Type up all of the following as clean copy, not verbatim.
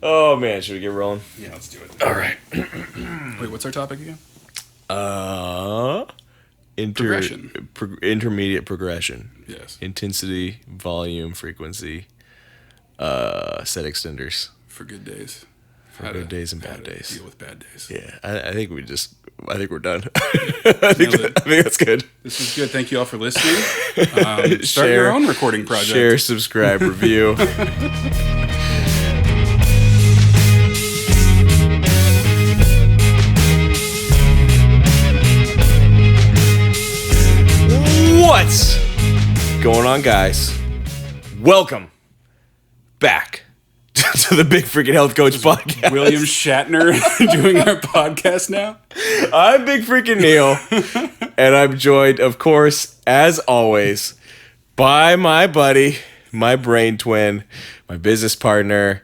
Oh man, should we get rolling? Yeah, let's do it. All right. Wait, what's our topic again? Progression. Intermediate progression. Yes. Intensity, volume, frequency, set extenders. For good days. For good days and bad days. Deal with bad days. Yeah, I think we're done. I think that's good. This is good. Thank you all for listening. Start your own recording project. Share, subscribe, review. What's going on, guys? Welcome back to the Big Freakin Health Coach podcast. William Shatner doing our podcast now. I'm Big Freakin Neil, and I'm joined, of course, as always, by my buddy, my brain twin, my business partner,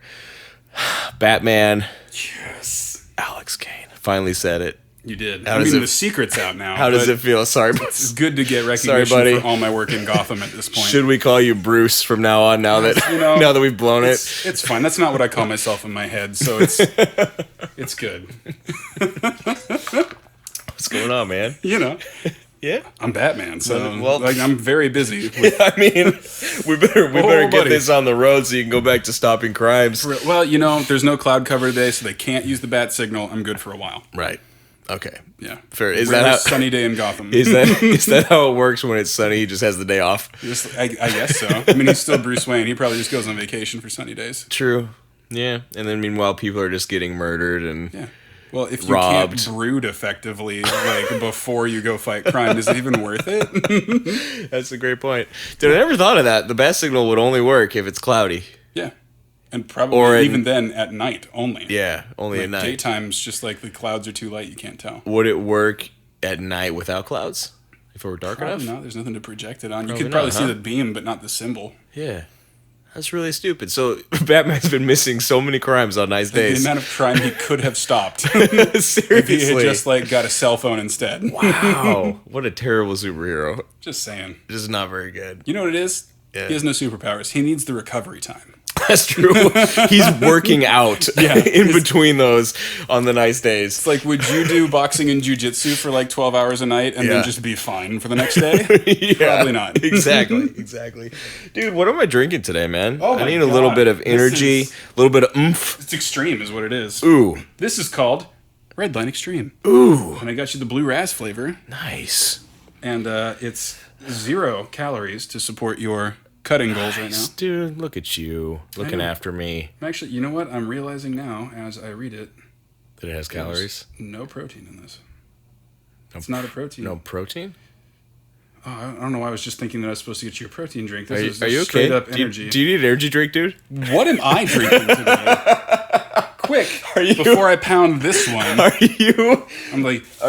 Batman. Yes. Alex Kane. Finally said it. You did. The secret's out now. How does it feel? Sorry, it's good to get recognition for all my work in Gotham at this point. Should we call you Bruce from now on? Now that now that we've blown it, it's fine. That's not what I call myself in my head, so it's good. What's going on, man? Yeah, I'm Batman, so I'm very busy. I mean, we better get this on the road so you can go back to stopping crimes. Well, there's no cloud cover today, so they can't use the bat signal. I'm good for a while. Right. Okay. Yeah. Fair. Is that a sunny day in Gotham? Is that how it works when it's sunny? He just has the day off. I guess so. I mean, he's still Bruce Wayne. He probably just goes on vacation for sunny days. True. Yeah. And then meanwhile, people are just getting murdered and Well, if you robbed. can't brood effectively, before you go fight crime, is it even worth it? That's a great point. Dude, I never thought of that. The bat signal would only work if it's cloudy. Yeah. And probably even then at night only. Yeah, only at night. Daytime's just like the clouds are too light, you can't tell. Would it work at night without clouds? If it were dark enough? No, there's nothing to project it on. Probably you could probably see the beam, but not the symbol. Yeah. That's really stupid. So Batman's been missing so many crimes on nice days. The amount of crime he could have stopped. Seriously. If he had just got a cell phone instead. Wow. What a terrible superhero. Just saying. Just not very good. You know what it is? Yeah. He has no superpowers. He needs the recovery time. That's true. He's working out in between those on the nice days. It's like, would you do boxing and jiu-jitsu for 12 hours a night and then just be fine for the next day? Probably not. Exactly. Dude, what am I drinking today, man? Oh I need a little bit of energy, a little bit of oomph. It's extreme is what it is. Ooh. This is called Red Line Extreme. Ooh. And I got you the blue ras flavor. Nice. And it's 0 calories to support your cutting goals right now. Dude, look at you looking after me. Actually, you know what? I'm realizing now as I read it that it has calories. No protein in this. It's not a protein. No protein? Oh, I don't know why I was just thinking that I was supposed to get you a protein drink. Are you okay? Straight up energy. Do you need an energy drink, dude? What am I drinking today? Quick, before I pound this one. Are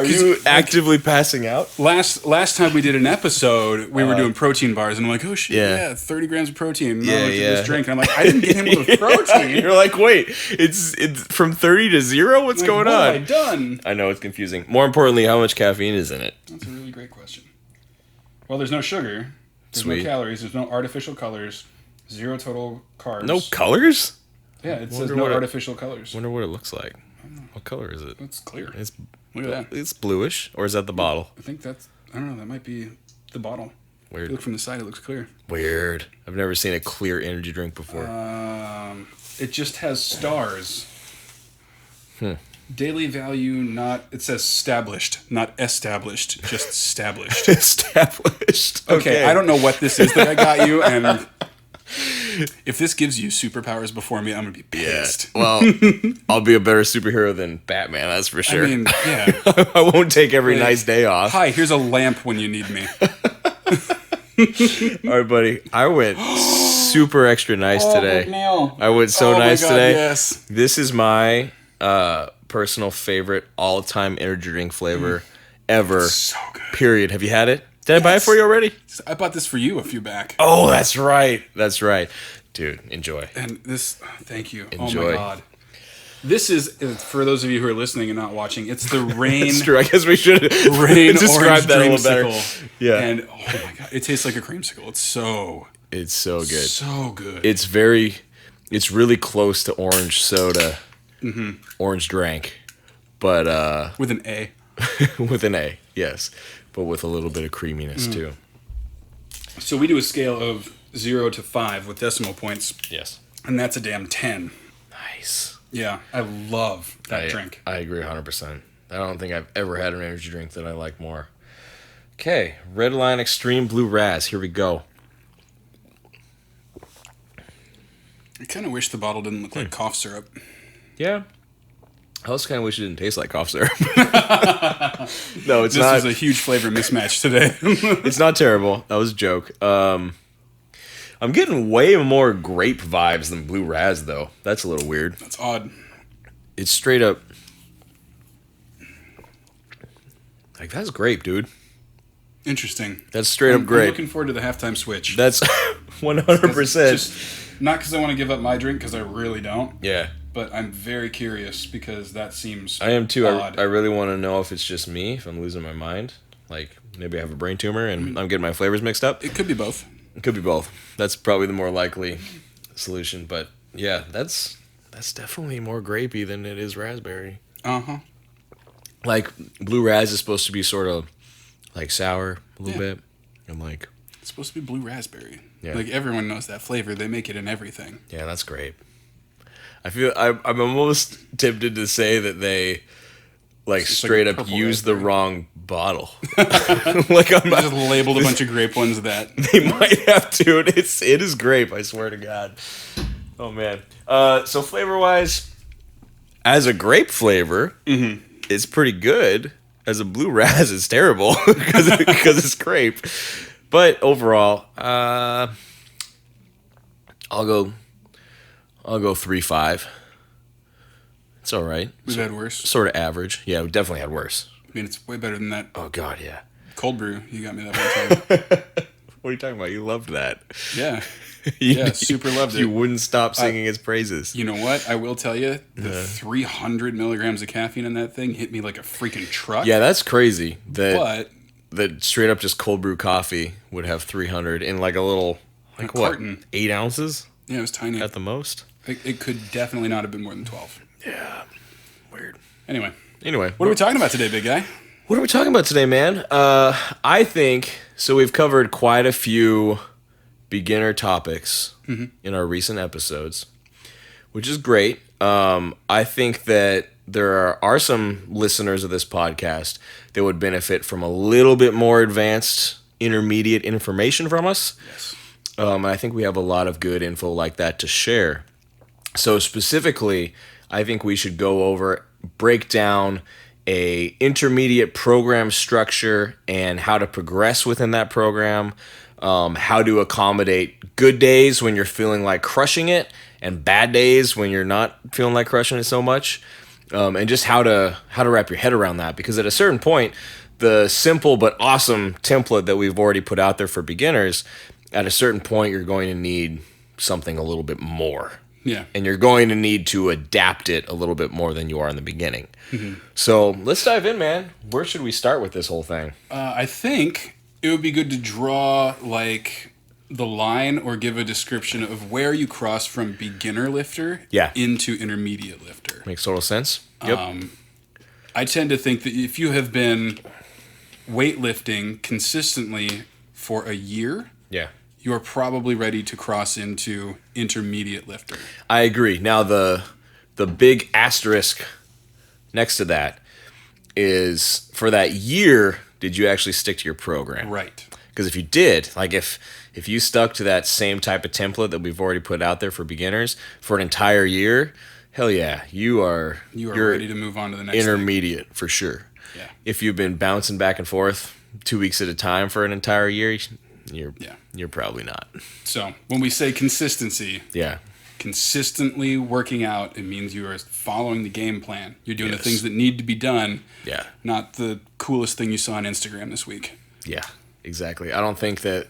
you actively passing out? Last time we did an episode, we were doing protein bars, and I'm like, oh shit, 30 grams of protein. This drink, and I'm like, I didn't get him with protein. You're like, wait, it's from 30 to 0? What's going on? What have I done? I know, it's confusing. More importantly, how much caffeine is in it? That's a really great question. Well, there's no sugar, there's Sweet. no calories, there's no artificial colors, 0 total carbs. No colors? Yeah, it says no artificial colors. Wonder what it looks like. What color is it? It's clear. Look at that. It's bluish, or is that the bottle? I think I don't know, that might be the bottle. Weird. If you look from the side, it looks clear. Weird. I've never seen a clear energy drink before. It just has stars. Daily value it says established, not established, just established. Established. Okay, I don't know what this is that I got you, and if this gives you superpowers before me, I'm going to be pissed. Yeah. Well, I'll be a better superhero than Batman, that's for sure. I mean, yeah. I won't take every nice day off. Hi, here's a lamp when you need me. All right, buddy. I went super extra nice today. I went so nice today. Yes. This is my personal favorite all-time energy drink flavor ever. It's so good. Period. Have you had it? Did I buy it for you already? I bought this for you a few back. Oh, that's right. Dude, enjoy. And this, thank you. Enjoy. Oh my God. This is, for those of you who are listening and not watching, it's the rain. That's true. I guess we should rain describe that a little better. Yeah. And oh my God, it tastes like a creamsicle. It's so good. So good. It's very It's really close to orange soda, orange drink, but with an A. with an A, yes, but with a little bit of creaminess too. So we do a scale of 0 to 5 with decimal points. Yes. And that's a damn 10. Nice. Yeah, I love that drink. I agree 100%. I don't think I've ever had an energy drink that I like more. Okay, Red Line Extreme Blue Raz. Here we go. I kind of wish the bottle didn't look like cough syrup. Yeah. I also kind of wish it didn't taste like cough syrup. No, it's not. This was a huge flavor mismatch today. It's not terrible. That was a joke. I'm getting way more grape vibes than Blue Raz, though. That's a little weird. That's odd. It's straight up... Like, that's grape, dude. Interesting. That's straight up grape. I'm looking forward to the halftime switch. That's 100%. Just, not because I want to give up my drink, because I really don't. Yeah. But I'm very curious because that seems I am too. odd. I really want to know if it's just me, if I'm losing my mind. Like, maybe I have a brain tumor and I'm getting my flavors mixed up. It could be both. It could be both. That's probably the more likely solution. But, yeah, that's definitely more grapey than it is raspberry. Uh-huh. Like, Blue Raz is supposed to be sort of, like, sour a little bit. And, like... It's supposed to be blue raspberry. Yeah. Like, everyone knows that flavor. They make it in everything. Yeah, that's grape. I feel I'm almost tempted to say that they like It's straight like up used the wrong bottle. Like I'm just labeled a bunch of grape ones that they might have to. It is grape. I swear to God. Oh man. So flavor wise, as a grape flavor, it's pretty good. As a Blue Raz, it's terrible because it's grape. But overall, I'll go 3.5. It's all right. We've had worse. Sort of average. Yeah, we definitely had worse. I mean, it's way better than that. Oh God, yeah. Cold brew, you got me that one time. What are you talking about? You loved that. Yeah. Yeah, super loved it. You wouldn't stop singing its praises. You know what? I will tell you, the 300 milligrams of caffeine in that thing hit me like a freaking truck. Yeah, that's crazy. But that straight up just cold brew coffee would have 300 in like a little, like what, carton. 8 ounces? Yeah, it was tiny. At the most. It could definitely not have been more than 12. Yeah. Weird. Anyway. What are we talking about today, big guy? What are we talking about today, man? I think, so we've covered quite a few beginner topics in our recent episodes, which is great. I think that there are some listeners of this podcast that would benefit from a little bit more advanced intermediate information from us. Yes. And I think we have a lot of good info like that to share. So specifically, I think we should break down a intermediate program structure and how to progress within that program, how to accommodate good days when you're feeling like crushing it and bad days when you're not feeling like crushing it so much, and just how to wrap your head around that. Because at a certain point, the simple but awesome template that we've already put out there for beginners, at a certain point, you're going to need something a little bit more. Yeah. And you're going to need to adapt it a little bit more than you are in the beginning. So let's dive in, man. Where should we start with this whole thing? I think it would be good to draw like the line or give a description of where you cross from beginner lifter into intermediate lifter. Makes total sense. Yep. I tend to think that if you have been weightlifting consistently for a year, you are probably ready to cross into intermediate lifter. I agree. Now, the big asterisk next to that is, for that year, did you actually stick to your program? Right. Because if you did, like if you stuck to that same type of template that we've already put out there for beginners for an entire year, hell yeah, you're ready to move on to the next intermediate thing. For sure. Yeah. If you've been bouncing back and forth 2 weeks at a time for an entire year, you're probably not. So when we say consistency, consistently working out, it means you are following the game plan. You're doing the things that need to be done. Yeah. Not the coolest thing you saw on Instagram this week. Yeah, exactly. I don't think that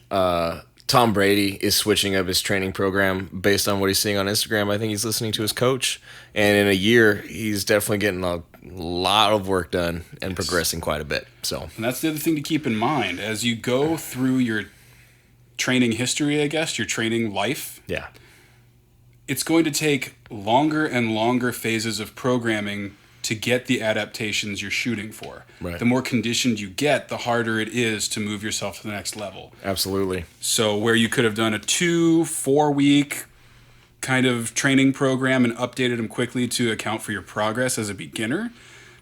Tom Brady is switching up his training program based on what he's seeing on Instagram. I think he's listening to his coach. And in a year, he's definitely getting a lot of work done and progressing quite a bit. So, and that's the other thing to keep in mind. As you go through your training history, I guess, your training life. Yeah. it's going to take longer and longer phases of programming to get the adaptations you're shooting for. Right. The more conditioned you get, the harder it is to move yourself to the next level. Absolutely. So where you could have done a 2-4 week kind of training program and updated them quickly to account for your progress as a beginner,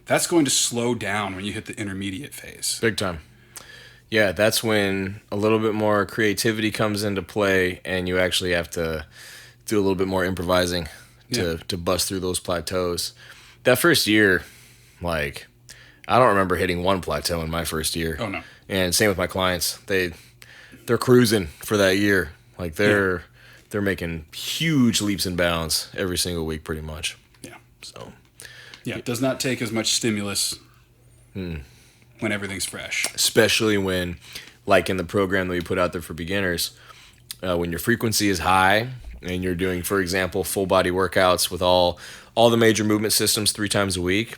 that's going to slow down when you hit the intermediate phase. Big time. Yeah, that's when a little bit more creativity comes into play, and you actually have to do a little bit more improvising to bust through those plateaus. That first year, like, I don't remember hitting one plateau in my first year. Oh, no. And same with my clients. They're cruising for that year. Like, they're making huge leaps and bounds every single week, pretty much. Yeah. So. Yeah, it does not take as much stimulus when everything's fresh. Especially when, like in the program that we put out there for beginners, when your frequency is high and you're doing, for example, full body workouts with all the major movement systems 3 times a week,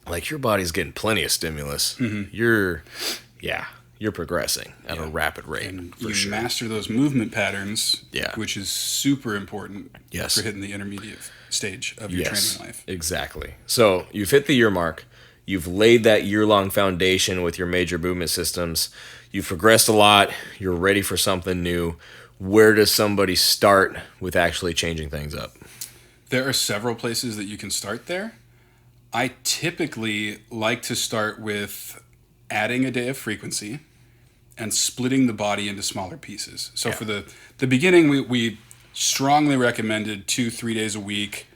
like your body's getting plenty of stimulus. Mm-hmm. You're progressing at a rapid rate. And you master those movement patterns, Yeah. which is super important Yes. for hitting the intermediate stage of your training life. Exactly. So you've hit the year mark. You've laid that year-long foundation with your major movement systems. You've progressed a lot. You're ready for something new. Where does somebody start with actually changing things up? There are several places that you can start there. I typically like to start with adding a day of frequency and splitting the body into smaller pieces. So for the beginning, we strongly recommended 2-3 days a week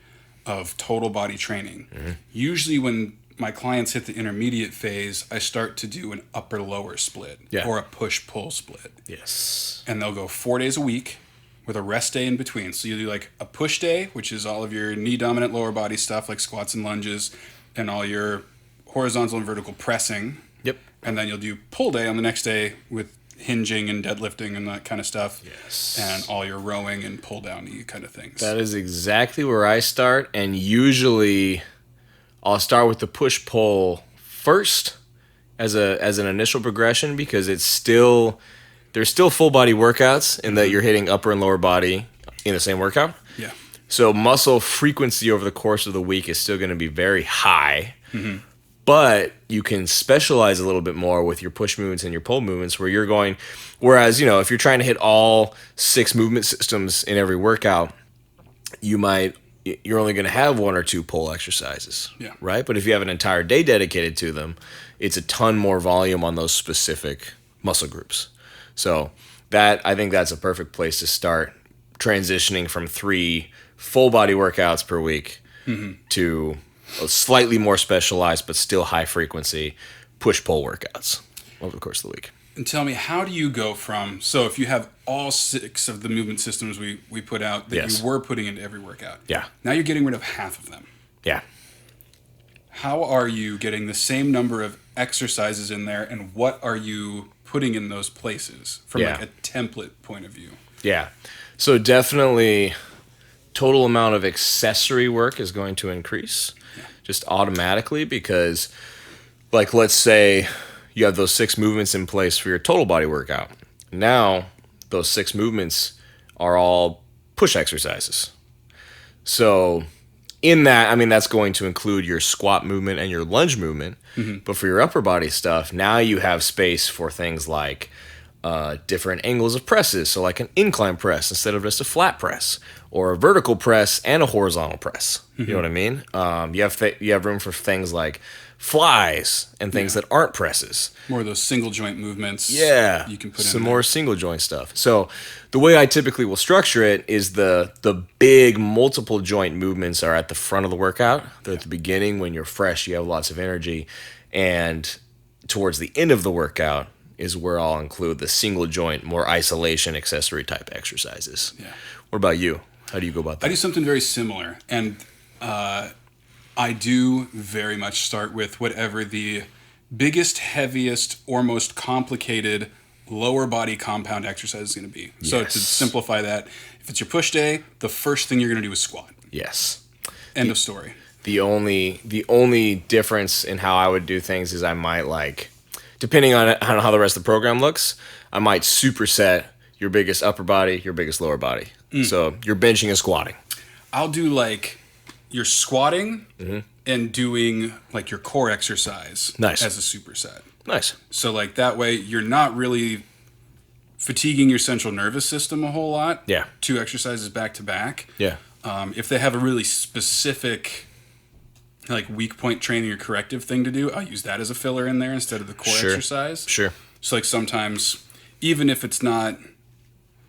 of total body training. Mm-hmm. Usually when my clients hit the intermediate phase, I start to do an upper-lower split or a push-pull split. Yes. And they'll go 4 days a week with a rest day in between. So you do like a push day, which is all of your knee-dominant lower body stuff like squats and lunges and all your horizontal and vertical pressing. Yep. And then you'll do pull day on the next day with hinging and deadlifting and that kind of stuff. Yes. And all your rowing and pull down kind of things. That is exactly where I start, and usually I'll start with the push-pull first as an initial progression because there's still full body workouts in that you're hitting upper and lower body in the same workout. Yeah. So muscle frequency over the course of the week is still going to be very high. Mm-hmm. But you can specialize a little bit more with your push movements and your pull movements whereas, if you're trying to hit all 6 movement systems in every workout, you're only going to have 1 or 2 pull exercises, right? But if you have an entire day dedicated to them, it's a ton more volume on those specific muscle groups. So I think that's a perfect place to start transitioning from 3 full body workouts per week to slightly more specialized but still high frequency push-pull workouts over the course of the week. And tell me, how do you go from, so if you have all 6 of the movement systems we put out that you were putting into every workout, now you're getting rid of half of them. Yeah. How are you getting the same number of exercises in there, and what are you putting in those places from like a template point of view? Yeah. So definitely total amount of accessory work is going to increase just automatically because, like, let's say you have those 6 movements in place for your total body workout. Now, those 6 movements are all push exercises. So in that, that's going to include your squat movement and your lunge movement. Mm-hmm. But for your upper body stuff, now you have space for things like different angles of presses. So like an incline press instead of just a flat press, or a vertical press and a horizontal press. Mm-hmm. You know what I mean? You have room for things like flies and things that aren't presses. More of those single joint movements. Yeah, you can put some more single joint stuff. So the way I typically will structure it is the big multiple joint movements are at the front of the workout. They're at the beginning when you're fresh, you have lots of energy, and towards the end of the workout is where I'll include the single joint, more isolation accessory type exercises. Yeah. What about you? How do you go about that? I do something very similar, and I do very much start with whatever the biggest, heaviest, or most complicated lower body compound exercise is going to be. Yes. So to simplify that, if it's your push day, the first thing you're going to do is squat. Yes. End of story. The only difference in how I would do things is I might, depending on how the rest of the program looks, I might superset your biggest upper body, your biggest lower body. So you're benching and squatting. I'll do like you're squatting and doing like your core exercise Nice. as a superset. Nice. So like that way you're not really fatiguing your central nervous system a whole lot. Yeah. 2 exercises back to back. Yeah. If they have a really specific like weak point training or corrective thing to do, I'll use that as a filler in there instead of the core exercise. Sure. So like sometimes, even if it's not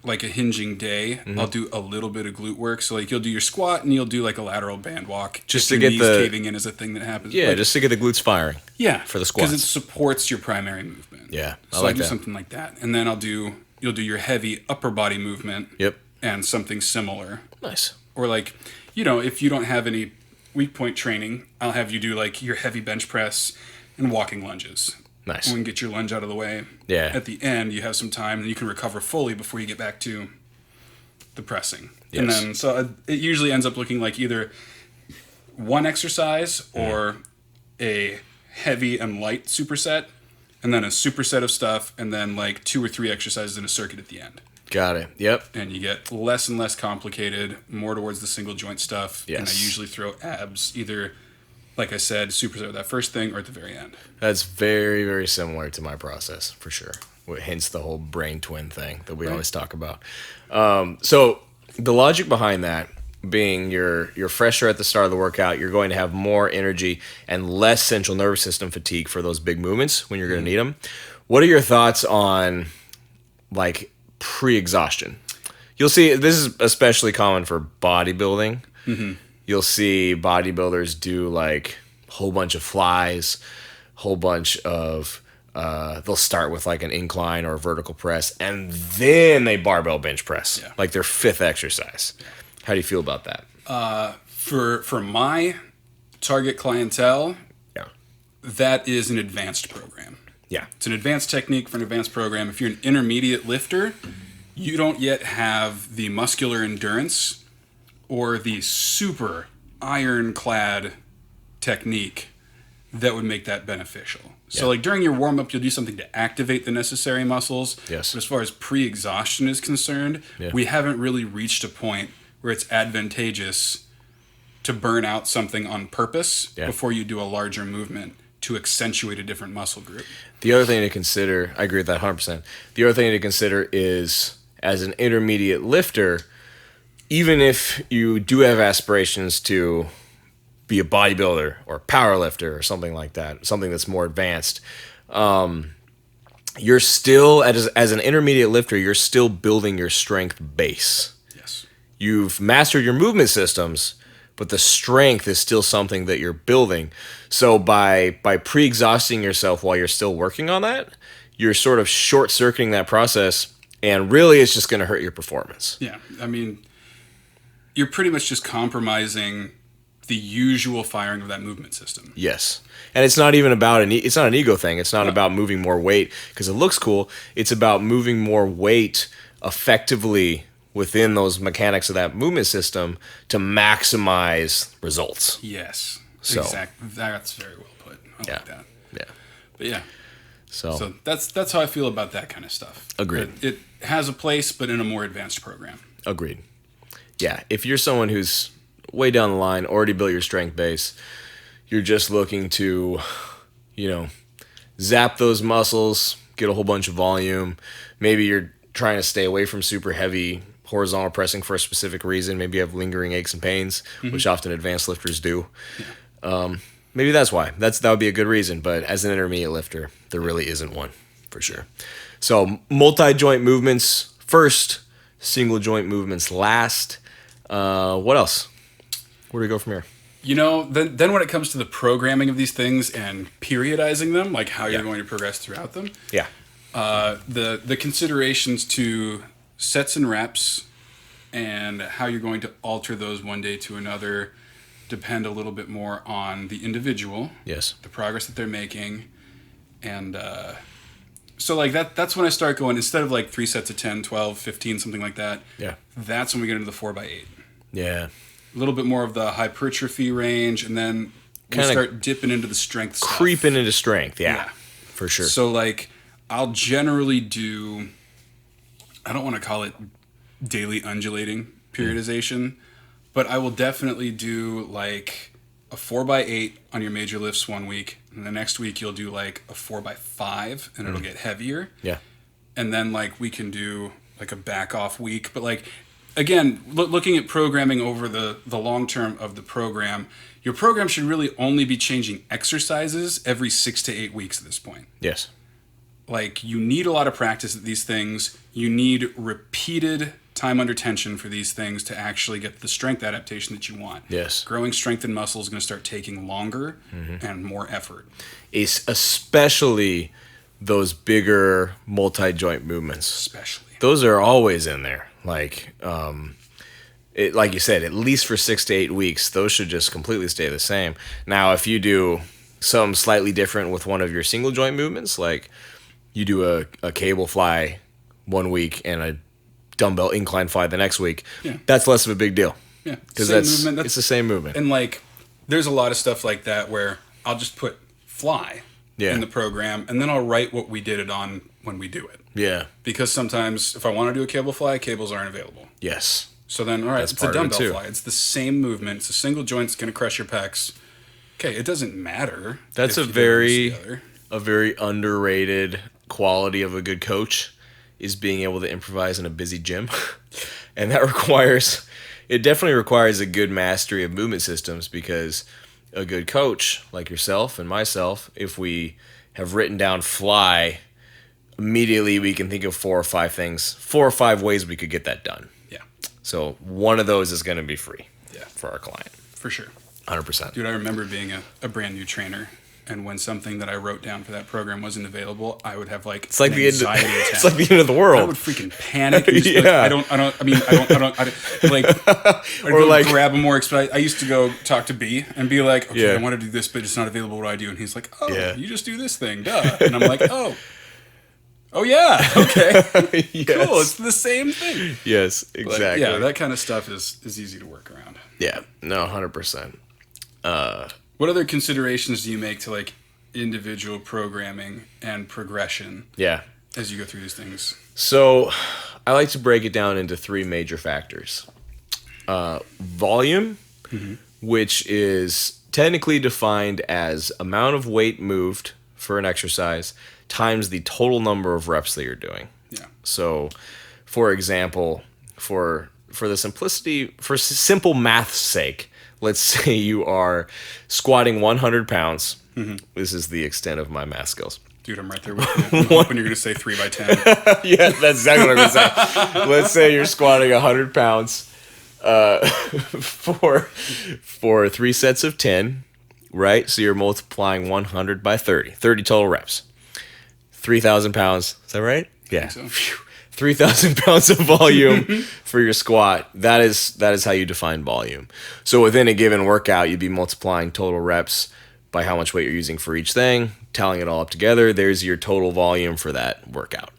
like a hinging day, I'll do a little bit of glute work. So like you'll do your squat and you'll do like a lateral band walk. Just if to your get knees the caving in is a thing that happens. Yeah, like, just to get the glutes firing. Yeah, for the squats. because it supports your primary movement. Yeah, so I do something like that, and then you'll do your heavy upper body movement. Yep. And something similar. Nice. Or like, if you don't have any weak point training, I'll have you do like your heavy bench press and walking lunges. Nice. And get your lunge out of the way. Yeah. At the end, you have some time and you can recover fully before you get back to the pressing. Yes. And then, so it usually ends up looking like either one exercise or a heavy and light superset, and then a superset of stuff, and then like 2 or 3 exercises in a circuit at the end. Got it. Yep. And you get less and less complicated, more towards the single joint stuff. Yes. And I usually throw abs either, like I said, superset with that first thing or at the very end. That's very, very similar to my process, for sure. Hence the whole brain twin thing that we always talk about. So the logic behind that being you're fresher at the start of the workout, you're going to have more energy and less central nervous system fatigue for those big movements when you're going to need them. What are your thoughts on like pre-exhaustion? You'll see this is especially common for bodybuilding. You'll see bodybuilders do like a whole bunch of flies, whole bunch of they'll start with like an incline or a vertical press, and then they barbell bench press, like their 5th exercise. How do you feel about that? For my target clientele, that is an advanced program. Yeah. It's an advanced technique for an advanced program. If you're an intermediate lifter, you don't yet have the muscular endurance or the super ironclad technique that would make that beneficial. So like during your warm-up, you'll do something to activate the necessary muscles. Yes. But as far as pre-exhaustion is concerned, we haven't really reached a point where it's advantageous to burn out something on purpose before you do a larger movement to accentuate a different muscle group. The other thing to consider, I agree with that 100%. The other thing to consider is, as an intermediate lifter, even if you do have aspirations to be a bodybuilder or a power lifter or something like that, something that's more advanced, you're still, as an intermediate lifter, you're still building your strength base. Yes. You've mastered your movement systems, but the strength is still something that you're building. So by pre-exhausting yourself while you're still working on that, you're sort of short-circuiting that process, and really it's just going to hurt your performance. Yeah, I mean, you're pretty much just compromising the usual firing of that movement system. Yes. And it's not even about it's not an ego thing. It's not about moving more weight because it looks cool. It's about moving more weight effectively within those mechanics of that movement system to maximize results. Yes. So, exactly. That's very well put. I like that. Yeah. But yeah. So that's how I feel about that kind of stuff. Agreed. It has a place, but in a more advanced program. Agreed. Yeah. If you're someone who's way down the line, already built your strength base, you're just looking to, zap those muscles, get a whole bunch of volume. Maybe you're trying to stay away from super heavy horizontal pressing for a specific reason. Maybe you have lingering aches and pains, which often advanced lifters do. Yeah. Maybe that's why. That would be a good reason. But as an intermediate lifter, there really isn't one, for sure. So multi-joint movements first, single joint movements last. What else? Where do we go from here? Then when it comes to the programming of these things and periodizing them, like how you're going to progress throughout them, the considerations to sets and reps and how you're going to alter those one day to another depend a little bit more on the individual, the progress that they're making, and so like that's when I start going, instead of like 3 sets of 10, 12, 15, something like that, that's when we get into the 4x8. Yeah. A little bit more of the hypertrophy range, and then we start dipping into the strength stuff. Creeping into strength, yeah. For sure. So like I'll generally do, I don't want to call it daily undulating periodization, but I will definitely do like a 4x8 on your major lifts one week, and the next week you'll do like a 4x5, and it'll get heavier. Yeah. And then like we can do like a back off week, but like again, looking at programming over the long term of the program, your program should really only be changing exercises every 6 to 8 weeks at this point. Yes. Like, you need a lot of practice at these things. You need repeated time under tension for these things to actually get the strength adaptation that you want. Yes. Growing strength in muscle is going to start taking longer and more effort. Especially those bigger multi-joint movements. Especially. Those are always in there. Like, like you said, at least for 6 to 8 weeks, those should just completely stay the same. Now, if you do something slightly different with one of your single joint movements, like you do a cable fly one week and a dumbbell incline fly the next week, that's less of a big deal. Yeah, because it's the same movement. And like, there's a lot of stuff like that where I'll just put fly in the program, and then I'll write what we did it on when we do it. Yeah. Because sometimes if I want to do a cable fly, cables aren't available. Yes. So then, all right, it's a dumbbell fly. It's the same movement. It's a single joint. It's going to crush your pecs. Okay, it doesn't matter. That's a very underrated quality of a good coach, is being able to improvise in a busy gym. And that definitely requires a good mastery of movement systems, because a good coach like yourself and myself, if we have written down fly, immediately we can think of 4 or 5 ways we could get that done. Yeah. So one of those is going to be free for our client. For sure. 100%. Dude, I remember being a brand new trainer, and when something that I wrote down for that program wasn't available, I would have like it's like the end. It's like the end of the world. I would freaking panic. And just or like grab a more expedite. I used to go talk to B and be like, okay, I want to do this, but it's not available. What do I do? And he's like, you just do this thing, duh. And I'm like, oh yeah, okay, cool. It's the same thing. Yes, exactly. Like, that kind of stuff is easy to work around. Yeah, no, 100%. What other considerations do you make to like individual programming and progression? Yeah. As you go through these things. So, I like to break it down into 3 major factors. Volume, which is technically defined as amount of weight moved for an exercise times the total number of reps that you're doing. Yeah. So, for example, for simple math's sake, let's say you are squatting 100 pounds. This is the extent of my math skills. Dude, I'm right there with you. I'm hoping you're going to say 3x10. Yeah, that's exactly what I'm going to say. Let's say you're squatting 100 pounds for 3 sets of 10, right? So you're multiplying 100 by 30. 30 total reps. 3,000 pounds. Is that right? Yeah. I think so. 3,000 pounds of volume for your squat. That is how you define volume. So within a given workout, you'd be multiplying total reps by how much weight you're using for each thing, tallying it all up together. There's your total volume for that workout.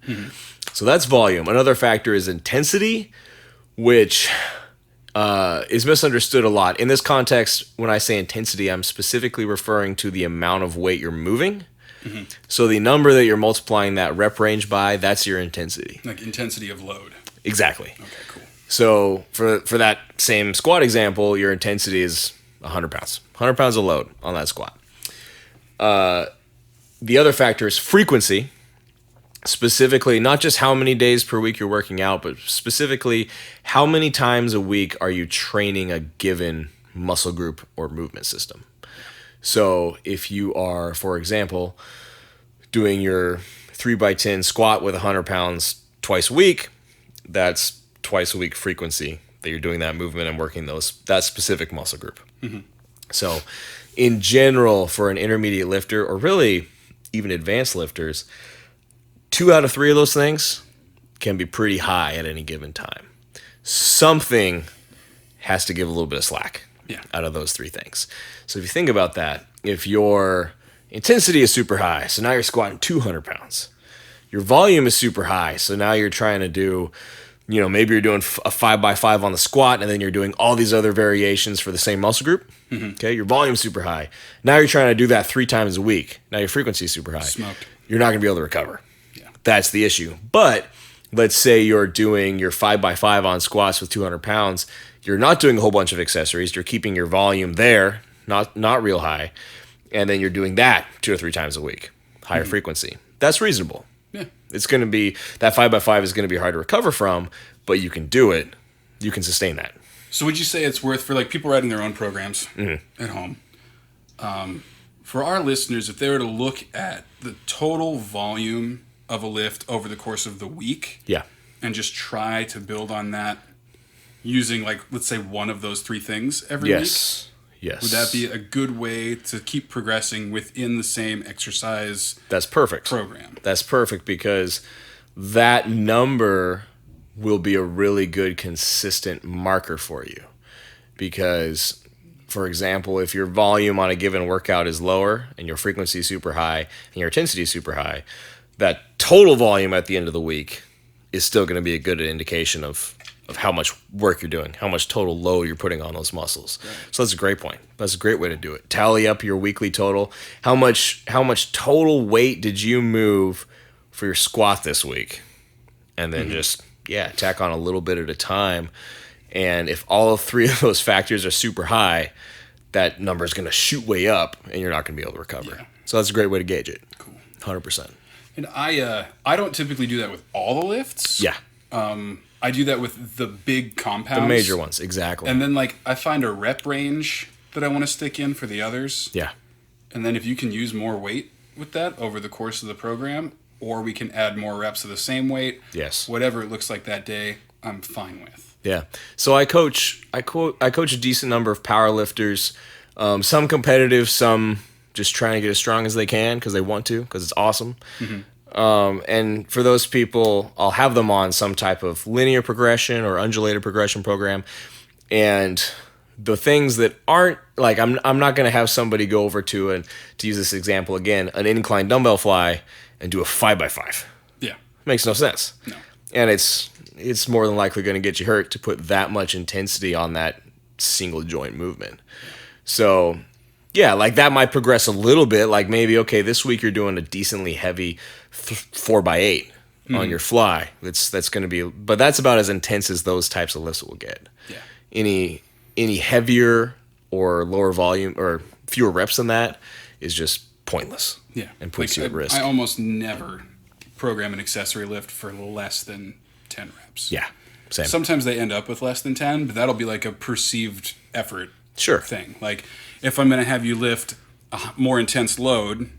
So that's volume. Another factor is intensity, which is misunderstood a lot. In this context, when I say intensity, I'm specifically referring to the amount of weight you're moving. So the number that you're multiplying that rep range by, that's your intensity. Like intensity of load. Exactly. Okay, cool. So for that same squat example, your intensity is 100 pounds. 100 pounds of load on that squat. The other factor is frequency. Specifically, not just how many days per week you're working out, but specifically how many times a week are you training a given muscle group or movement system. So if you are, for example, doing your 3x10 squat with 100 pounds twice a week, that's twice a week frequency that you're doing that movement and working that specific muscle group. So in general, for an intermediate lifter, or really even advanced lifters, 2 out of 3 of those things can be pretty high at any given time. Something has to give a little bit of slack out of those 3 things. So if you think about that, if your intensity is super high, so now you're squatting 200 pounds. Your volume is super high, so now you're trying to do, maybe you're doing a 5x5 on the squat, and then you're doing all these other variations for the same muscle group. Okay, your volume's super high. Now you're trying to do that 3 times a week. Now your frequency is super high. Smoked. You're not going to be able to recover. That's the issue. But let's say you're doing your 5x5 on squats with 200 pounds. You're not doing a whole bunch of accessories. You're keeping your volume there, not real high. And then you're doing that 2 or 3 times a week, higher frequency. That's reasonable. Yeah. It's going to be, that 5x5 is going to be hard to recover from, but you can do it. You can sustain that. So would you say it's worth, for like people writing their own programs at home, for our listeners, if they were to look at the total volume of a lift over the course of the week, Yeah. and just try to build on that using, like, let's say one of those 3 things every week? Yes. Would that be a good way to keep progressing within the same exercise That's perfect. program? That's perfect, because that number will be a really good consistent marker for you. Because, for example, if your volume on a given workout is lower and your frequency is super high and your intensity is super high, that total volume at the end of the week is still going to be a good indication of how much work you're doing, how much total load you're putting on those muscles. Right. So that's a great point. That's a great way to do it. Tally up your weekly total. How much total weight did you move for your squat this week? And then just, tack on a little bit at a time. And if all 3 of those factors are super high, that number is going to shoot way up and you're not going to be able to recover. Yeah. So that's a great way to gauge it. Cool. 100%. And I don't typically do that with all the lifts. Yeah. I do that with the big compounds. The major ones, exactly. And then, like, I find a rep range that I want to stick in for the others. Yeah. And then if you can use more weight with that over the course of the program, or we can add more reps of the same weight. Yes. Whatever it looks like that day, I'm fine with. Yeah. So I coach a decent number of power lifters, some competitive, some just trying to get as strong as they can because they want to, because it's awesome. Mm-hmm. And for those people, I'll have them on some type of linear progression or undulated progression program. And the things that aren't, like, I'm not going to have somebody go over to use this example again, an incline dumbbell fly and do a 5x5. Yeah. Makes no sense. No. And it's more than likely going to get you hurt to put that much intensity on that single joint movement. So, yeah, like that might progress a little bit. Like maybe, okay, this week you're doing a decently heavy 4x8 on your fly. That's going to be, but that's about as intense as those types of lifts will get. Yeah. Any heavier or lower volume or fewer reps than that is just pointless. Yeah. And puts you at risk. I almost never program an accessory lift for less than 10 reps. Yeah. Same. Sometimes they end up with less than 10, but that'll be like a perceived effort thing. Like if I'm going to have you lift a more intense load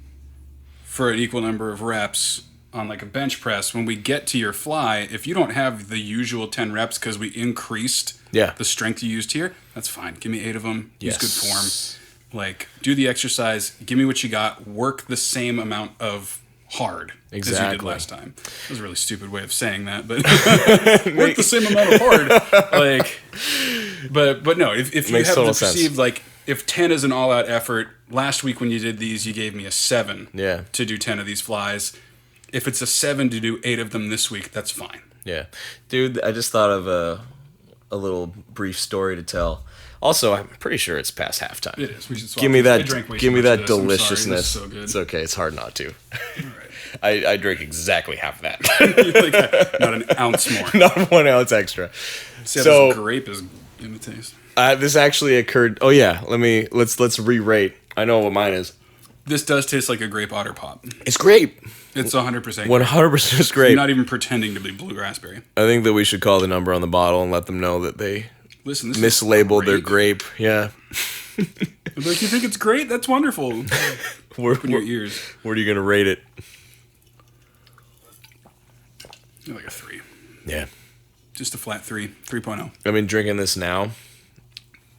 for an equal number of reps on like a bench press, when we get to your fly, if you don't have the usual 10 reps because we increased the strength you used here, that's fine. Give me 8 of them. Yes. Use good form. Like, do the exercise. Give me what you got. Work the same amount of hard as you did last time. That was a really stupid way of saying that, but work the same amount of hard. Like, but no, if you have the perceived, like, if 10 is an all-out effort, last week when you did these, you gave me a 7 to do 10 of these flies. If it's a 7 to do 8 of them this week, that's fine. Yeah. Dude, I just thought of a little brief story to tell. Also, I'm pretty sure it's past halftime. It is. We should swap. Give me that deliciousness. So good. It's okay. It's hard not to. All right. I drink exactly half that. Like, not an ounce more. Not 1 ounce extra. See how this grape is in the taste. This actually occurred. Oh yeah. Let's re-rate. I know what mine is. This does taste like a grape otter pop. It's grape. It's 100%. 100% grape. You're not even pretending to be blue raspberry. I think that we should call the number on the bottle and let them know that they mislabeled their grape. Yeah. Like, you think it's great? That's wonderful. Open your ears. Where are you gonna rate it? Like a 3. Yeah. Just a flat 3. 3.0. I've been drinking this now.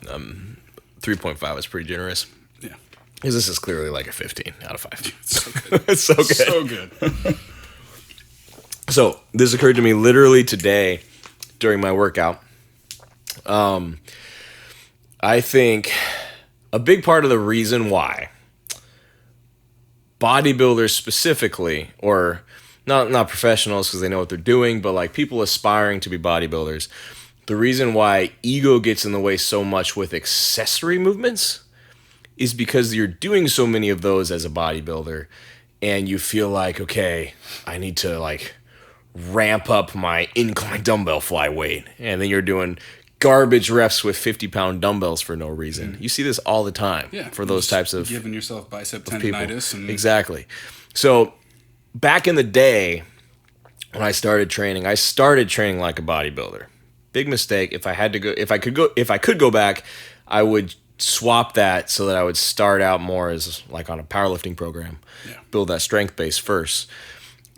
3.5 is pretty generous. Yeah. Because this is clearly like a 15 out of 5. It's so good. It's so good. So good. So this occurred to me literally today during my workout. I think a big part of the reason why bodybuilders specifically, or not professionals because they know what they're doing, but like people aspiring to be bodybuilders, the reason why ego gets in the way so much with accessory movements is because you're doing so many of those as a bodybuilder and you feel like, okay, I need to like ramp up my incline dumbbell fly weight. And then you're doing garbage reps with 50-pound dumbbells for no reason. You see this all the time for those types of giving yourself bicep tendinitis. And exactly. So back in the day when I started training like a bodybuilder. Big mistake. If I could go back, I would swap that so that I would start out more as like on a powerlifting program. Build that strength base first.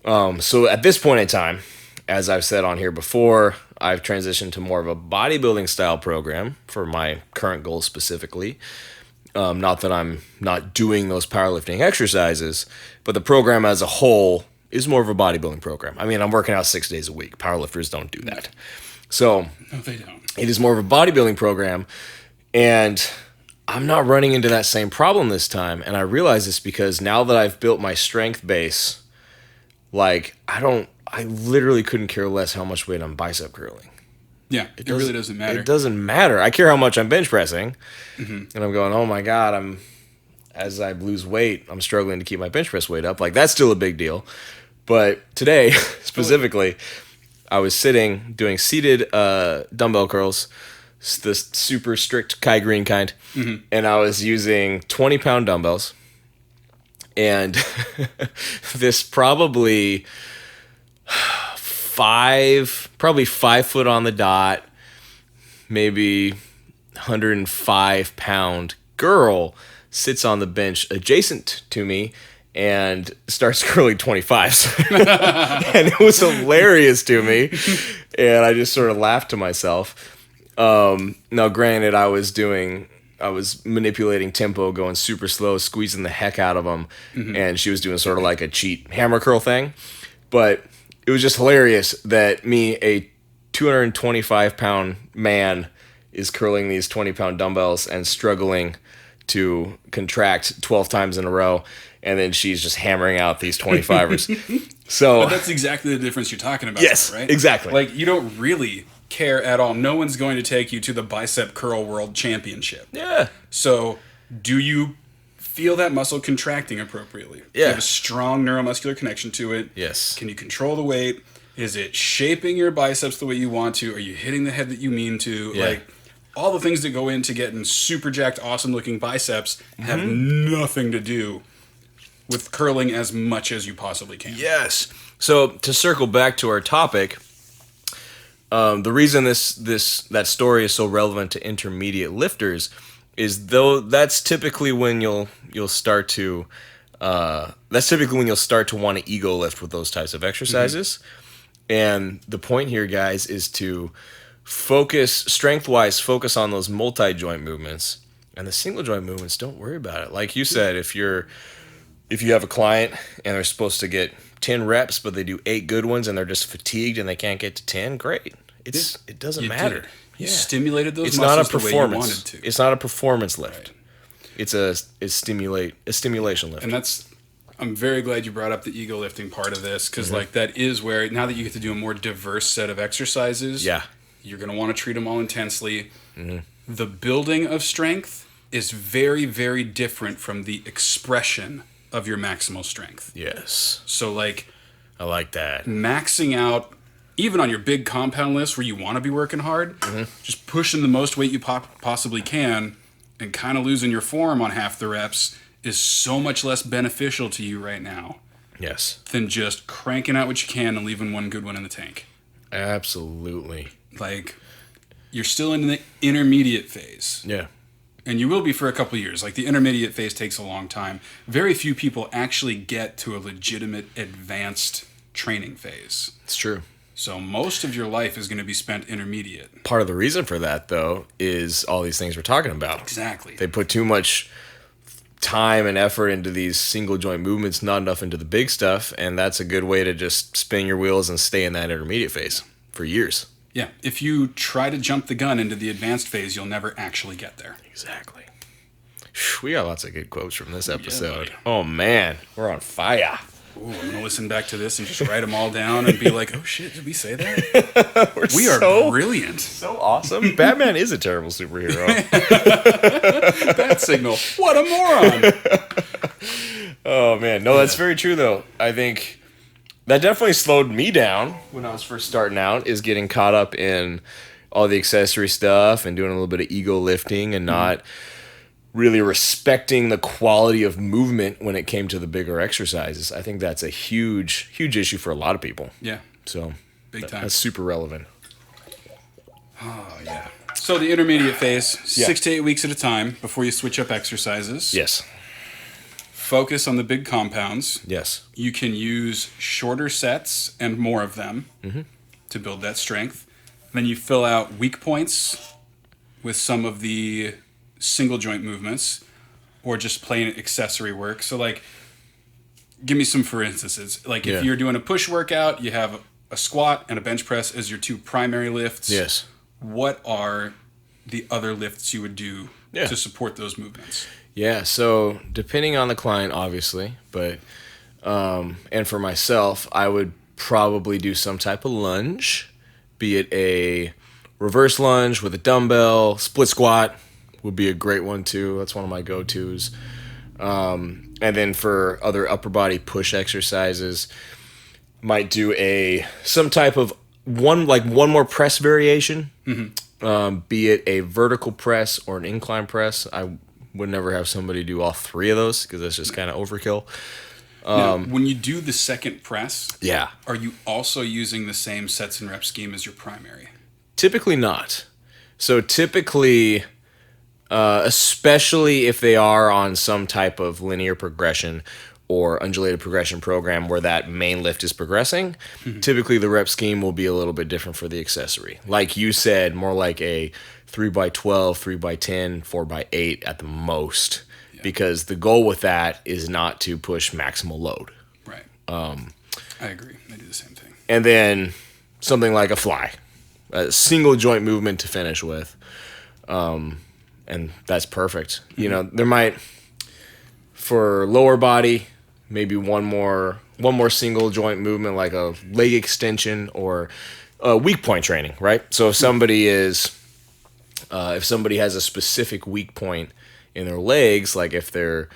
So at this point in time, as I've said on here before, I've transitioned to more of a bodybuilding style program for my current goals specifically. Not that I'm not doing those powerlifting exercises, but the program as a whole is more of a bodybuilding program. I mean, I'm working out 6 days a week. Powerlifters don't do that. So no, they don't. It is more of a bodybuilding program, and I'm not running into that same problem this time. And I realize this because now that I've built my strength base, like I literally couldn't care less how much weight I'm bicep curling. Yeah, it really doesn't matter. It doesn't matter. I care how much I'm bench pressing, and I'm going, oh my God, as I lose weight, I'm struggling to keep my bench press weight up. Like, that's still a big deal. But today, specifically, I was sitting doing seated dumbbell curls, the super strict Kai Green kind, and I was using 20-pound dumbbells. And this probably 5 foot on the dot, maybe 105-pound girl sits on the bench adjacent to me and starts curling 25s. And it was hilarious to me. And I just sort of laughed to myself. Now, granted, I was manipulating tempo, going super slow, squeezing the heck out of them. And she was doing sort of like a cheat hammer curl thing. But it was just hilarious that me, a 225-pound man, is curling these 20-pound dumbbells and struggling to contract 12 times in a row. And then she's just hammering out these 25ers. But that's exactly the difference you're talking about. Yes, right? Exactly. Like, you don't really care at all. No one's going to take you to the bicep curl world championship. Yeah. So, do you feel that muscle contracting appropriately? Yeah. Do you have a strong neuromuscular connection to it? Yes. Can you control the weight? Is it shaping your biceps the way you want to? Are you hitting the head that you mean to? Yeah. Like, all the things that go into getting super jacked, awesome looking biceps have nothing to do with curling as much as you possibly can. Yes. So to circle back to our topic, the reason that story is so relevant to intermediate lifters is though that's typically when you'll start to want to ego lift with those types of exercises. And the point here, guys, is to strength-wise focus on those multi-joint movements, and the single joint movements, don't worry about it. Like you said, if you have a client and they're supposed to get 10 reps, but they do 8 good ones and they're just fatigued and they can't get to 10, great. It doesn't matter. You stimulated those it's muscles not a the way you wanted to. It's not a performance lift. Right. It's a stimulation lift. And I'm very glad you brought up the ego lifting part of this, because like that is where, now that you get to do a more diverse set of exercises, you're going to want to treat them all intensely. The building of strength is very, very different from the expression of your maximal strength. Yes. So like, I like that. Maxing out, even on your big compound list where you want to be working hard, just pushing the most weight you possibly can and kind of losing your form on half the reps is so much less beneficial to you right now. Yes. Than just cranking out what you can and leaving one good one in the tank. Absolutely. Like, you're still in the intermediate phase. Yeah. And you will be for a couple of years. Like, the intermediate phase takes a long time. Very few people actually get to a legitimate advanced training phase. It's true. So most of your life is going to be spent intermediate. Part of the reason for that, though, is all these things we're talking about. Exactly. They put too much time and effort into these single joint movements, not enough into the big stuff, and that's a good way to just spin your wheels and stay in that intermediate phase for years. Yeah, if you try to jump the gun into the advanced phase, you'll never actually get there. Exactly. We got lots of good quotes from this episode. Yeah, oh, man. We're on fire. Ooh, I'm going to listen back to this and just write them all down and be like, oh, shit, did we say that? We are brilliant. So awesome. Batman is a terrible superhero. Bat signal. What a moron. Oh, man. No, that's very true, though. I think that definitely slowed me down when I was first starting out, is getting caught up in all the accessory stuff and doing a little bit of ego lifting and not really respecting the quality of movement when it came to the bigger exercises. I think that's a huge issue for a lot of people. Yeah. So Big time. that's super relevant. Oh, yeah. So the intermediate phase, Yeah. 6 to 8 weeks at a time before you switch up exercises. Yes. Focus on the big compounds. Yes. You can use shorter sets and more of them to build that strength. Then you fill out weak points with some of the single joint movements or just plain accessory work. So, like, give me some for instances. Like, if you're doing a push workout, you have a squat and a bench press as your two primary lifts. Yes. What are the other lifts you would do to support those movements? Yeah, so depending on the client, obviously, but and for myself, I would probably do some type of lunge, be it a reverse lunge with a dumbbell, split squat would be a great one too. That's one of my go-tos. And then for other upper body push exercises, might do some type of one more press variation, be it a vertical press or an incline press. I would never have somebody do all three of those because that's just kind of overkill. Now, when you do the second press, Yeah. are you also using the same sets and rep scheme as your primary? Typically not. So typically, especially if they are on some type of linear progression or undulated progression program where that main lift is progressing, typically the rep scheme will be a little bit different for the accessory. Like you said, more like a 3x12, 3x10, 4x8 at the most, because the goal with that is not to push maximal load. Right. I agree. I do the same thing. And then something like a fly, a single joint movement to finish with. And that's perfect. You know, there might, for lower body, maybe one more single joint movement, like a leg extension or weak point training, right? So if somebody has a specific weak point in their legs, like if their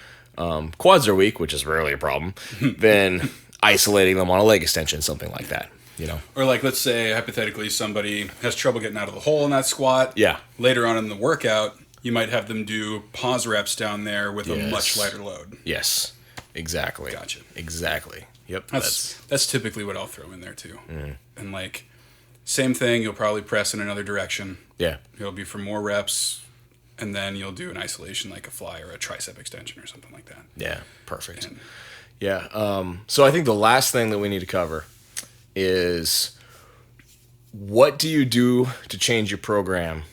quads are weak, which is rarely a problem, then isolating them on a leg extension, something like that, you know? Or like, let's say, hypothetically, somebody has trouble getting out of the hole in that squat. Yeah. Later on in the workout, you might have them do pause reps down there with a much lighter load. Yes, exactly. Gotcha. Exactly. Yep. That's typically what I'll throw in there too. And like, same thing, you'll probably press in another direction. Yeah. It'll be for more reps, and then you'll do an isolation like a fly or a tricep extension or something like that. Yeah, perfect. So I think the last thing that we need to cover is, what do you do to change your program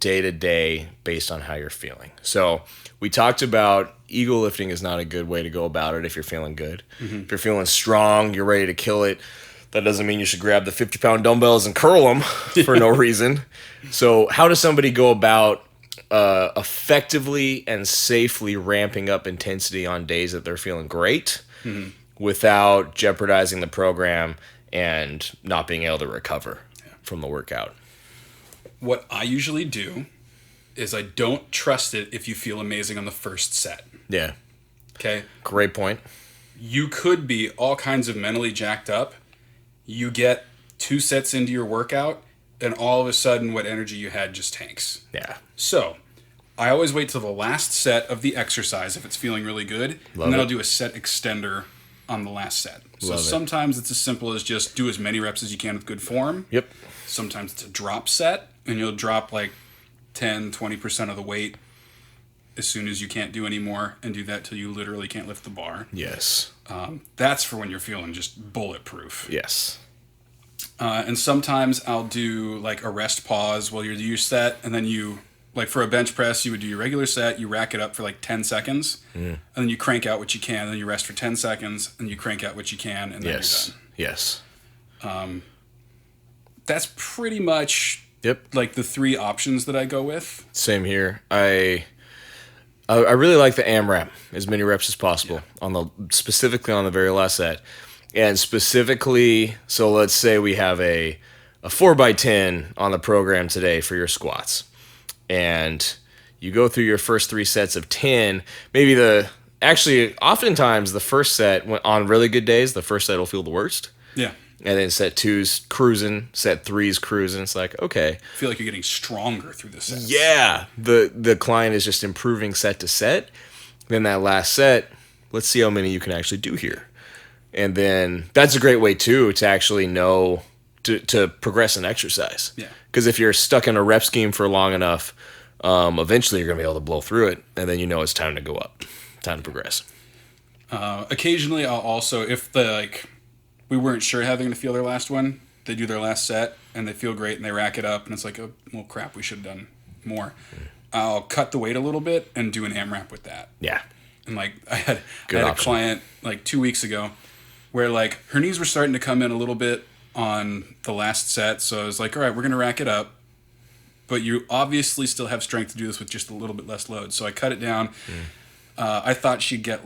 day to day based on how you're feeling? So we talked about ego lifting is not a good way to go about it if you're feeling good. If you're feeling strong, you're ready to kill it, that doesn't mean you should grab the 50-pound dumbbells and curl them for no reason. So how does somebody go about effectively and safely ramping up intensity on days that they're feeling great without jeopardizing the program and not being able to recover from the workout? What I usually do is I don't trust it if you feel amazing on the first set. Yeah. Okay? Great point. You could be all kinds of mentally jacked up. You get 2 sets into your workout, and all of a sudden what energy you had just tanks. Yeah. So I always wait till the last set of the exercise if it's feeling really good, and then I'll do a set extender on the last set. So sometimes it's as simple as just do as many reps as you can with good form. Yep. Sometimes it's a drop set, and you'll drop like 10, 20% of the weight as soon as you can't do anymore, and do that till you literally can't lift the bar. Yes. That's for when you're feeling just bulletproof. Yes. And sometimes I'll do like a rest pause while you do your set, and then you, like for a bench press, you would do your regular set, you rack it up for like 10 seconds, and then you crank out what you can, and then you rest for 10 seconds, and you crank out what you can, and then you're done. Yes. That's pretty much like the 3 options that I go with. Same here. I really like the AMRAP, as many reps as possible specifically on the very last set. And specifically, so let's say we have a 4x10 on the program today for your squats. And you go through your first 3 sets of 10, oftentimes the first set, on really good days, the first set will feel the worst. Yeah. And then set 2's cruising, set 3's cruising. It's like, okay. I feel like you're getting stronger through the sets. Yeah. The client is just improving set to set. Then that last set, let's see how many you can actually do here. And then that's a great way, too, to actually know to progress an exercise. Yeah. Because if you're stuck in a rep scheme for long enough, eventually you're going to be able to blow through it. And then you know it's time to go up, time to progress. Occasionally, I'll also, if we weren't sure how they're going to feel their last one, they do their last set and they feel great and they rack it up and it's like, oh, well, crap, we should have done more. I'll cut the weight a little bit and do an AMRAP with that. Yeah. And I had a client 2 weeks ago where her knees were starting to come in a little bit on the last set. So I was like, all right, we're going to rack it up. But you obviously still have strength to do this with just a little bit less load. So I cut it down. I thought she'd get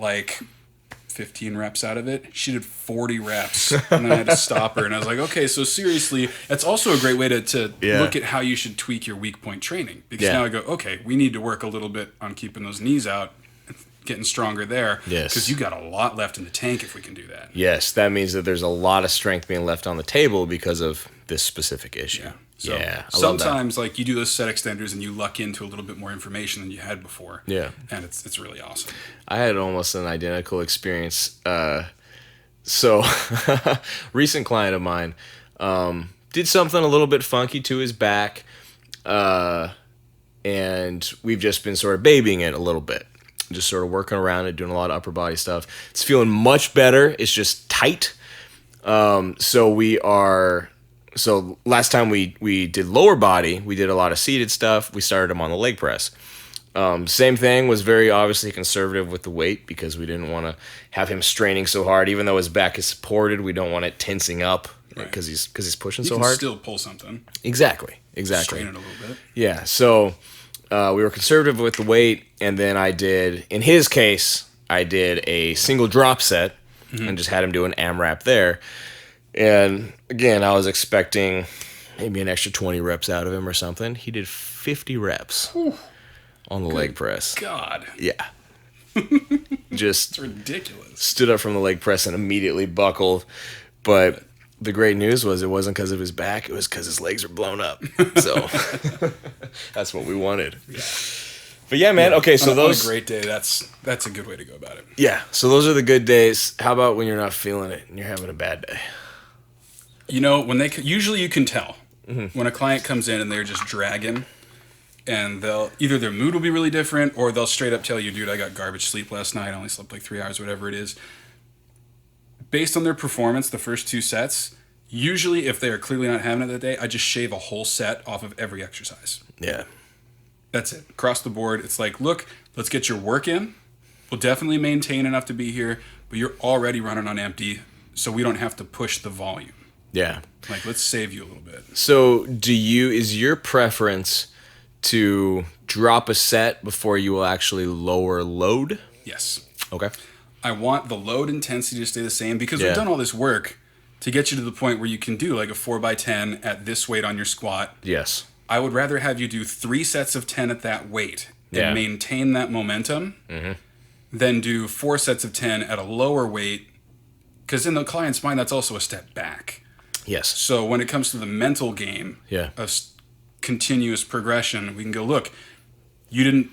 15 reps out of it. She did 40 reps, and then I had to stop her. And I was like, okay, so seriously, that's also a great way to look at how you should tweak your weak point training. Because now I go, okay, we need to work a little bit on keeping those knees out, getting stronger there. Yes. Because you got a lot left in the tank if we can do that. Yes, that means that there's a lot of strength being left on the table because of this specific issue. Yeah. So I sometimes you do those set extenders and you luck into a little bit more information than you had before. Yeah. And it's really awesome. I had almost an identical experience. So recent client of mine did something a little bit funky to his back. And we've just been sort of babying it a little bit. Just sort of working around it, doing a lot of upper body stuff. It's feeling much better. It's just tight. So last time we did lower body, we did a lot of seated stuff. We started him on the leg press. Same thing, was very obviously conservative with the weight because we didn't want to have him straining so hard. Even though his back is supported, we don't want it tensing up because he's pushing so hard. You can still pull something. Exactly. Strain it a little bit. Yeah, so we were conservative with the weight, and then in his case, I did a single drop set and just had him do an AMRAP there. And again, I was expecting maybe an extra 20 reps out of him or something. He did 50 reps on the leg press. God. Yeah. Just it's ridiculous. Stood up from the leg press and immediately buckled. But the great news was it wasn't because of his back. It was because his legs were blown up. So that's what we wanted. Yeah. But yeah, man. Okay, so on a great day, that's a good way to go about it. Yeah. So those are the good days. How about when you're not feeling it and you're having a bad day? When usually you can tell when a client comes in and they're just dragging, and either their mood will be really different or they'll straight up tell you, dude, I got garbage sleep last night. I only slept 3 hours, whatever it is. Based on their performance, the first 2 sets, usually if they are clearly not having it that day, I just shave a whole set off of every exercise. Yeah. That's it. Across the board, it's look, let's get your work in. We'll definitely maintain enough to be here, but you're already running on empty, so we don't have to push the volume. Yeah. Let's save you a little bit. So is your preference to drop a set before you will actually lower load? Yes. Okay. I want the load intensity to stay the same because we've done all this work to get you to the point where you can do a 4x10 at this weight on your squat. Yes. I would rather have you do 3 sets of 10 at that weight and maintain that momentum than do 4 sets of 10 at a lower weight, because in the client's mind, that's also a step back. Yes. So when it comes to the mental game of continuous progression, we can go, look, you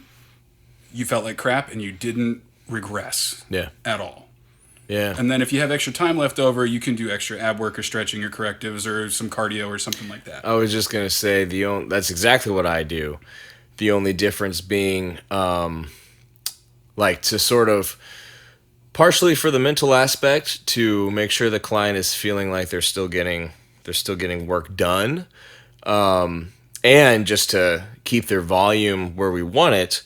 felt like crap and you didn't regress at all. Yeah. And then if you have extra time left over, you can do extra ab work or stretching or correctives or some cardio or something like that. I was just going to say that's exactly what I do. The only difference being to sort of partially for the mental aspect to make sure the client is feeling like they're still getting work done. And just to keep their volume where we want it,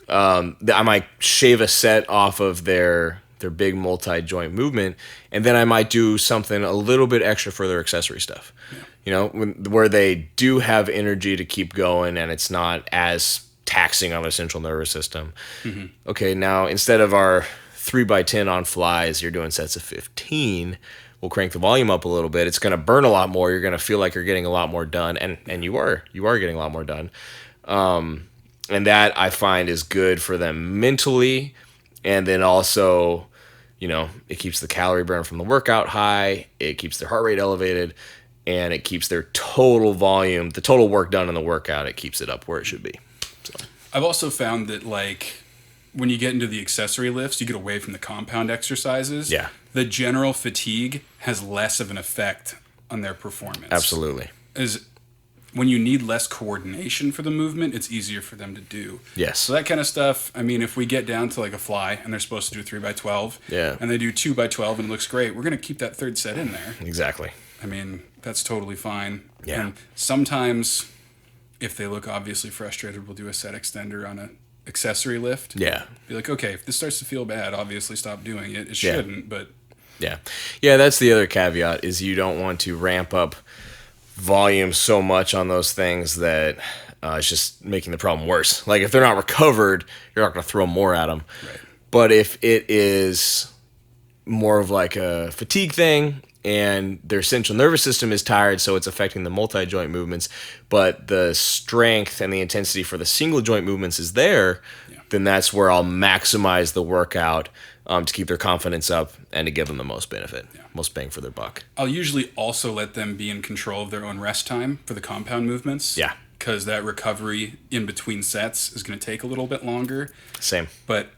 I might shave a set off of their big multi-joint movement, and then I might do something a little bit extra for their accessory stuff. Yeah. Where they do have energy to keep going and it's not as taxing on their central nervous system. Mm-hmm. Okay, now instead of our 3x10 on flies, you're doing sets of 15. We'll crank the volume up a little bit. It's going to burn a lot more. You're going to feel like you're getting a lot more done, and you are getting a lot more done. And that I find is good for them mentally, and then also it keeps the calorie burn from the workout high, it keeps their heart rate elevated, and it keeps their total volume, the total work done in the workout, it keeps it up where it should be. So I've also found that, like, when you get into the accessory lifts, you get away from the compound exercises. Yeah. The general fatigue has less of an effect on their performance. absolutely. Is when you need less coordination for the movement, it's easier for them to do. Yes. So that kind of stuff, I mean, if we get down to like a fly and they're supposed to do 3x12, Yeah. and they do 2x12 and it looks great, we're going to keep that third set in there. Exactly. I mean, that's totally fine. Yeah. And sometimes, if they look obviously frustrated, we'll do a set extender on a accessory lift. Yeah. Be like, okay, if this starts to feel bad, obviously stop doing it. It Yeah. shouldn't, but Yeah. Yeah, that's the other caveat, is you don't want to ramp up volume so much on those things that it's just making the problem worse. Like, if they're not recovered, you're not going to throw more at them. right. But if it is more of like a fatigue thing and their central nervous system is tired, so it's affecting the multi-joint movements, but the strength and the intensity for the single joint movements is there, then that's where I'll maximize the workout to keep their confidence up and to give them the most benefit, most bang for their buck. I'll usually also let them be in control of their own rest time for the compound movements. Yeah. Because that recovery in between sets is going to take a little bit longer. Same. But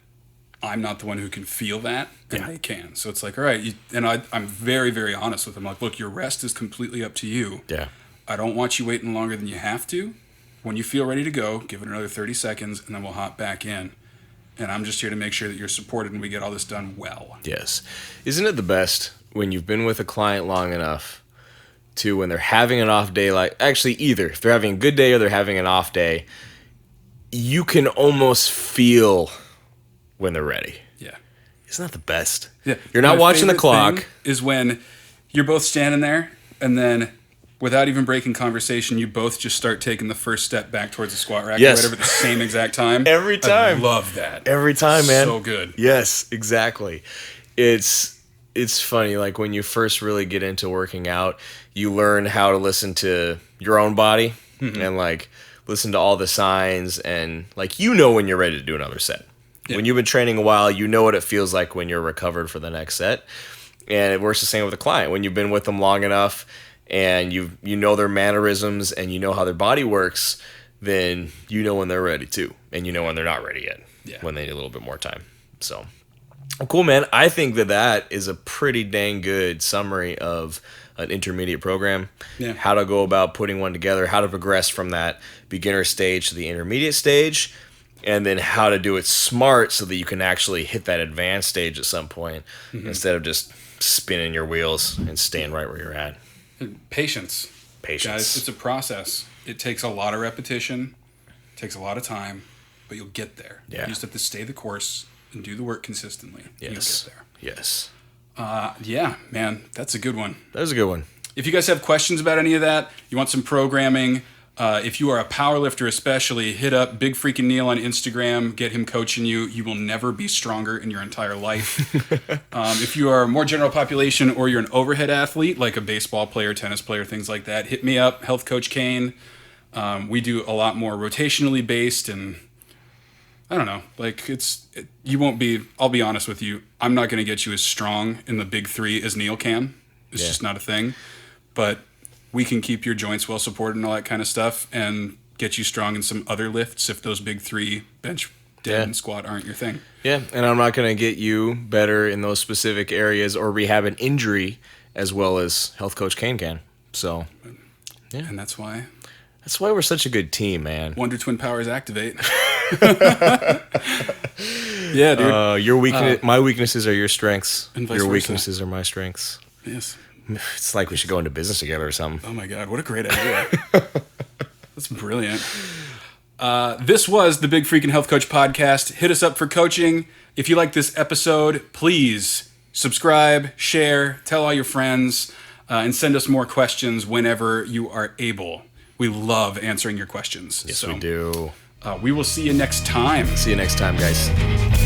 I'm not the one who can feel that, and Yeah. they can. So it's like, all right, I'm very, very honest with them. Like, look, your rest is completely up to you. Yeah. I don't want you waiting longer than you have to. When you feel ready to go, give it another 30 seconds, and then we'll hop back in. And I'm just here to make sure that you're supported and we get all this done well. Yes. Isn't it the best when you've been with a client long enough to, when they're having an off day, like, actually either if they're having a good day or they're having an off day, you can almost feel when they're ready. Yeah. Isn't that the best? Yeah. You're not My watching the favorite clock. thing is when you're both standing there and then without even breaking conversation, you both just start taking the first step back towards the squat rack Yes. or whatever at the same exact time. Every time. I love that. Every time, man. So good. Yes, exactly. It's funny, like when you first really get into working out, you learn how to listen to your own body and like listen to all the signs, and like, when you're ready to do another set. Yeah. When you've been training a while, you know what it feels like when you're recovered for the next set. And it works the same with a client. When you've been with them long enough and you know their mannerisms and you know how their body works, then you know when they're ready too. And you know when they're not ready yet. Yeah. When they need a little bit more time. So, well, cool, man. I think that is a pretty dang good summary of an intermediate program. Yeah. How to go about putting one together, how to progress from that beginner stage to the intermediate stage, and then how to do it smart so that you can actually hit that advanced stage at some point instead of just spinning your wheels and staying right where you're at. Patience. Patience. Guys, it's a process. It takes a lot of repetition, takes a lot of time, but you'll get there. Yeah. You just have to stay the course and do the work consistently. Yes. You'll get there. Yes. Yeah, man, that's a good one. That was a good one. If you guys have questions about any of that, you want some programming, if you are a powerlifter especially, hit up Big Freakin Neil on Instagram, get him coaching you. You will never be stronger in your entire life. If you are more general population or you're an overhead athlete, like a baseball player, tennis player, things like that, hit me up, Health Coach Kane. We do a lot more rotationally based, and I don't know, like you won't be, I'll be honest with you, I'm not going to get you as strong in the big three as Neil can. It's just not a thing. But we can keep your joints well supported and all that kind of stuff and get you strong in some other lifts if those big three, bench, dead, and squat aren't your thing. Yeah, and I'm not going to get you better in those specific areas or rehab an injury as well as Health Coach Kane can. So, yeah. And that's why we're such a good team, man. Wonder Twin Powers activate. Yeah, dude. Your weakness, my weaknesses are your strengths. And vice Your versa. weaknesses are my strengths. Yes. It's like we should go into business together or something. Oh my God, what a great idea. That's brilliant. This was the Big Freakin Health Coach Podcast. Hit us up for coaching. If you like this episode, please subscribe, share, tell all your friends, and send us more questions whenever you are able. We love answering your questions. Yes, we do. We will see you next time. See you next time, guys.